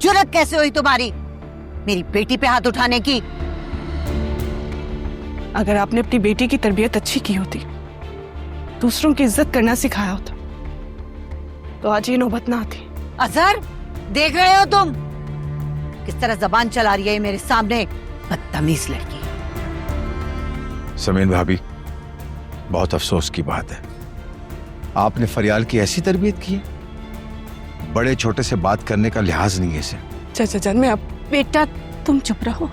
जुर्रत कैसे हुई तुम्हारी मेरी बेटी पे हाथ उठाने की? अगर आपने अपनी बेटी की तरबियत अच्छी की होती, दूसरों की इज्जत करना सिखाया होता, तो आज ये नौबत ना आती। अजहर, देख रहे हो तुम किस तरह जबान चला रही है मेरे सामने, बदतमीज लड़की। समीन भाभी, बहुत अफसोस की बात है, आपने फरियाल की ऐसी तरबियत की है, बड़े छोटे से बात करने का लिहाज नहीं है इसे। चाचा जान, मैं अब बेटा तुम चुप रहो,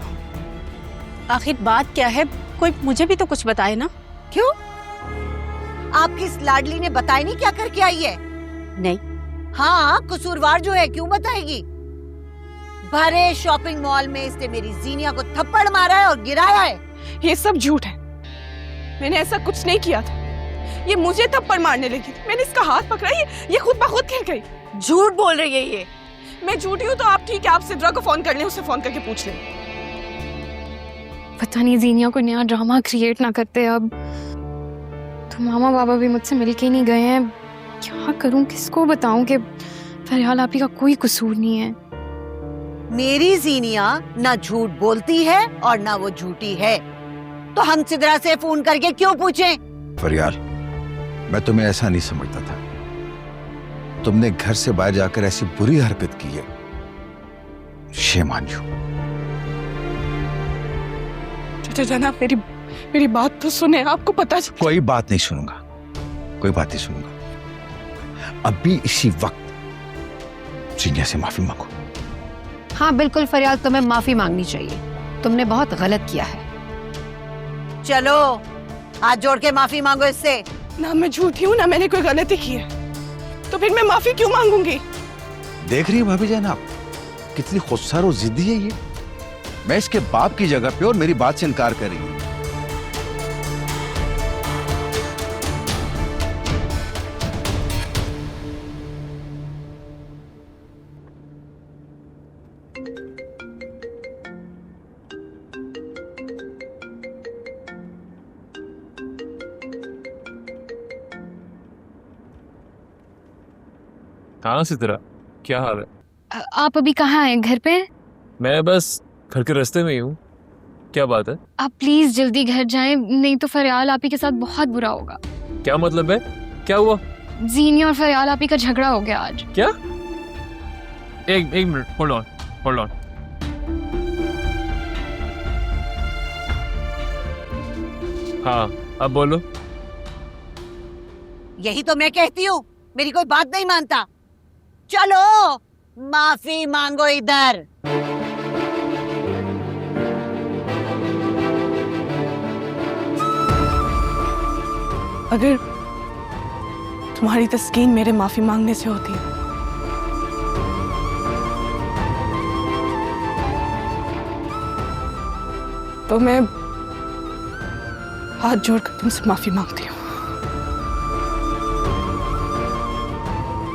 आखिर बात क्या है, कोई मुझे भी तो कुछ बताए ना। क्यों? आपकी इस लाडली ने बताई नहीं क्या करके आई है? नहीं। हाँ, कसूरवार जो है क्यों बताएगी? भरे शॉपिंग मॉल में इसने मेरी जीनिया को थप्पड़ मारा है और गिराया है। ये सब झूठ है, मैंने ऐसा कुछ नहीं किया था। ये मुझे थप्पड़ मारने लगी थी, मैंने इसका हाथ पकड़ा, ये खुद ब खुद गिर गई। झूठ बोल रही है ये। मैं झूठी हूँ तो आप ठीक है, आप सिद्रा को फोन कर लें, उससे फोन करके पूछ लें। पता नहीं जीनिया को नया ड्रामा क्रिएट ना करते अब। तो मामा बाबा भी मुझसे मिलके नहीं गए हैं, क्या करूं, किसको बताऊं कि फरियाल आपी का कोई कसूर नहीं है। मेरी जीनिया ना झूठ बोलती है और ना वो झूठी है, तो हम सिद्रा से फोन करके क्यों पूछें? फरियाल, मैं तुम्हें ऐसा नहीं समझता था, तुमने घर से बाहर जाकर ऐसी बुरी हरकत की है, शेम ऑन यू। चाचा जान, आप मेरी बात तो सुने, आपको पता कोई बात नहीं सुनूंगा, कोई बात नहीं सुनूंगा। अभी इसी वक्त जीनिया से माफी मांगो। हाँ बिल्कुल फरियाल, तुम्हें माफी मांगनी चाहिए, तुमने बहुत गलत किया है। चलो हाथ जोड़ के माफी मांगो इससे। ना मैं झूठी हूँ, ना मैंने कोई गलती की है, तो फिर मैं माफी क्यों मांगूंगी? देख रही है भाभी जान आप, कितनी खुदसार और जिद्दी है ये। मैं इसके बाप की जगह पे और मेरी बात से इनकार कर रही हूँ। हाँ सिद्रा, क्या हाल है? आप अभी कहाँ हैं? घर पे? मैं बस घर के रास्ते में ही हूँ। क्या बात है? आप प्लीज जल्दी घर जाएं, नहीं तो फरियाल आपी के साथ बहुत बुरा होगा। क्या मतलब है? क्या हुआ? जीनी और फरियाल आपी का झगड़ा हो गया आज। क्या? एक मिनट, होल्ड ऑन। हाँ, अब बोलो। यही तो मैं कहती हूँ, मेरी कोई बात नहीं मानता। चलो माफी मांगो इधर। अगर तुम्हारी तस्कीन मेरे माफी मांगने से होती है, तो मैं हाथ जोड़कर तुमसे माफी मांगती हूँ।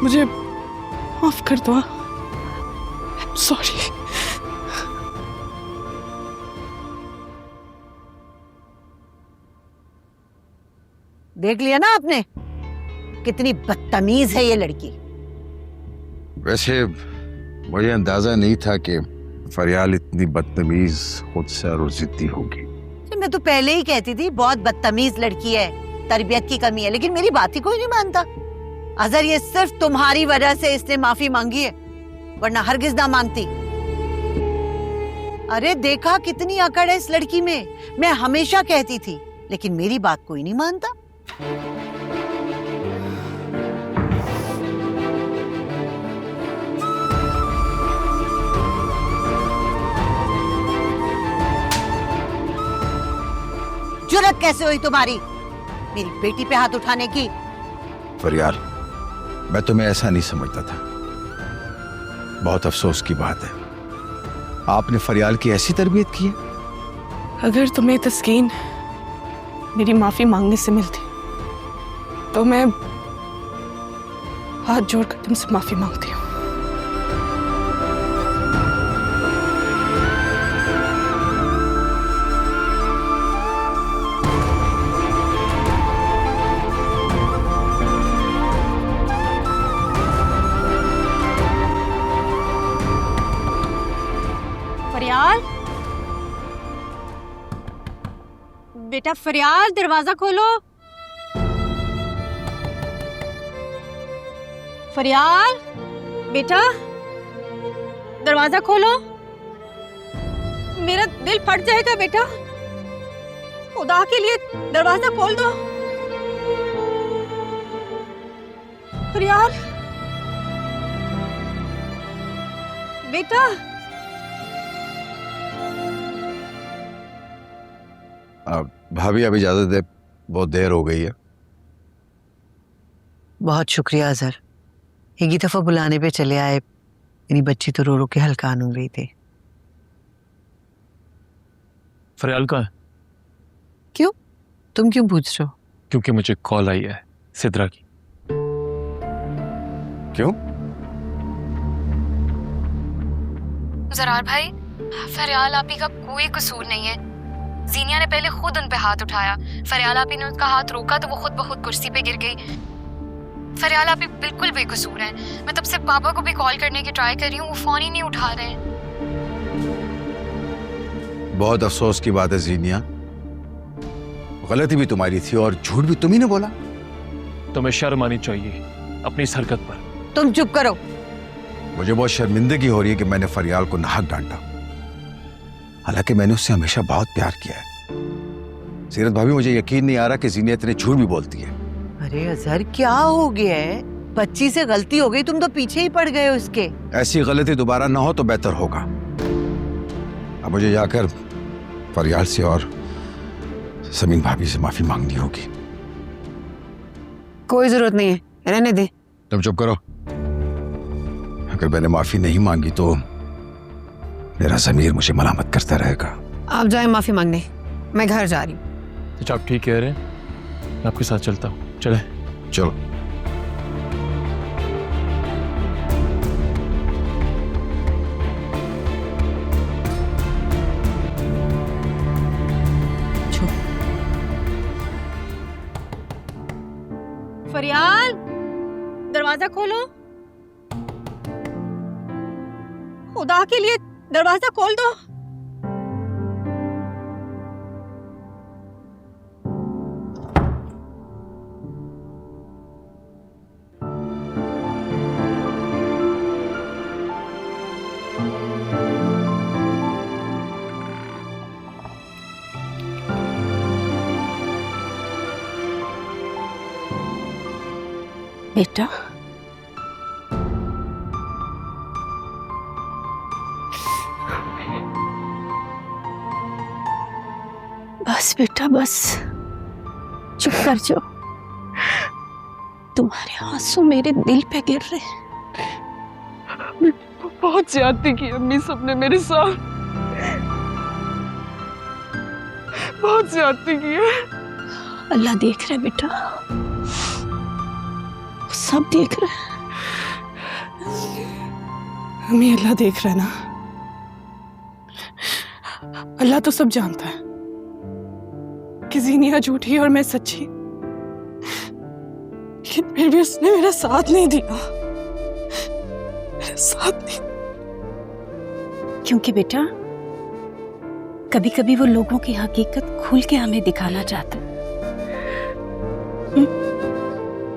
मुझे माफ कर दो। सॉरी। देख लिया ना आपने, कितनी बदतमीज है ये लड़की। वैसे मुझे अंदाजा नहीं था कि फरियाल इतनी बदतमीज, खुदसार और जिद्दी होगी। मैं तो पहले ही कहती थी बहुत बदतमीज लड़की है, तरबियत की कमी है, लेकिन मेरी बात ही कोई नहीं मानता। अजहर, ये सिर्फ तुम्हारी वजह से इसने माफी मांगी है, वरना हरगिज ना मांगती। अरे देखा कितनी अकड़ है इस लड़की में। मैं हमेशा कहती थी, लेकिन मेरी बात कोई नहीं मानता। जुर्रत कैसे हुई तुम्हारी मेरी बेटी पे हाथ उठाने की? फरियाल, मैं तुम्हें ऐसा नहीं समझता था, बहुत अफसोस की बात है, आपने फरियाल की ऐसी तरबियत की है। अगर तुम्हें तस्कीन मेरी माफी मांगने से मिलती, तो मैं हाथ जोड़कर तुमसे माफी मांगती हूँ। बेटा फरियाल, दरवाजा खोलो। फरियाल बेटा, दरवाजा खोलो। मेरा दिल फट जाएगा बेटा, खुदा के लिए दरवाजा खोल दो। फरियाल बेटा। भाभी अब इजाजत दे, बहुत देर हो गई है। बहुत शुक्रिया अजहर, एक ही दफा बुलाने पे चले आए। मेरी बच्ची तो रो रो के हलकान हो गई थी। फरियाल कहाँ है? क्यों? तुम क्यों पूछ रहे हो? क्योंकि मुझे कॉल आई है सिद्रा की। क्यों? जरार भाई, फरियाल आपी का कोई कसूर नहीं है। जीनिया ने पहले खुद उन पे हाथ उठाया। फरियाल आपी ने उसका हाथ रोका तो वो खुद ब खुद कुर्सी पे गिर गई। फरियाल आपी बिल्कुल बेकसूर है। मैं तब से पापा को भी कॉल करने की ट्राई कर रही हूँ, वो फोन ही नहीं उठा रहे हैं। बहुत अफसोस की बात है जीनिया, गलती भी तुम्हारी थी और झूठ भी तुम ही ने बोला। तुम्हें शर्म आनी चाहिए अपनी इस हरकत पर। तुम चुप करो। मुझे बहुत शर्मिंदगी हो रही है कि मैंने फरियाल को नाहक डांटा, हालांकि मैंने उससे हमेशा बहुत प्यार किया है। सीरत भाभी, मुझे यकीन नहीं आ रहा कि जीनिया इतने झूठ भी बोलती है। अरे अजहर, क्या हो गया है? बच्ची से गलती हो गई, तुम तो पीछे ही पड़ गए उसके। ऐसी गलती दोबारा ना हो तो बेहतर होगा। अब मुझे जाकर फरियाल से और समीन भाभी से माफी मांगनी होगी। कोई जरूरत नहीं है, रहने दे। तुम चुप करो। अगर मैंने माफी नहीं मांगी तो मेरा ज़मीर मुझे मलामत करता रहेगा। आप जाए माफी मांगने, मैं घर जा रही हूँ। अच्छा, आप ठीक कह रहे हैं, मैं आपके साथ चलता हूँ। चले चलो। फरियाल, दरवाजा खोलो। खुदा के लिए दरवाजा खोल दो। बेटा, बस बेटा बस, चुप कर जाओ। तुम्हारे आंसू मेरे दिल पे गिर रहे हैं। बहुत ज्यादती की अम्मी सबने मेरे साथ, बहुत ज्यादती की है। अल्लाह देख रहा है बेटा, सब देख रहा है। अम्मी, अल्लाह देख रहा है ना। अल्लाह तो सब जानता है कि जीनिया झूठी है और मैं सच्ची, लेकिन फिर भी उसने मेरा साथ नहीं दिया, मेरा साथ नहीं। क्योंकि बेटा, कभी कभी वो लोगों की हकीकत खुल के हमें दिखाना चाहता है।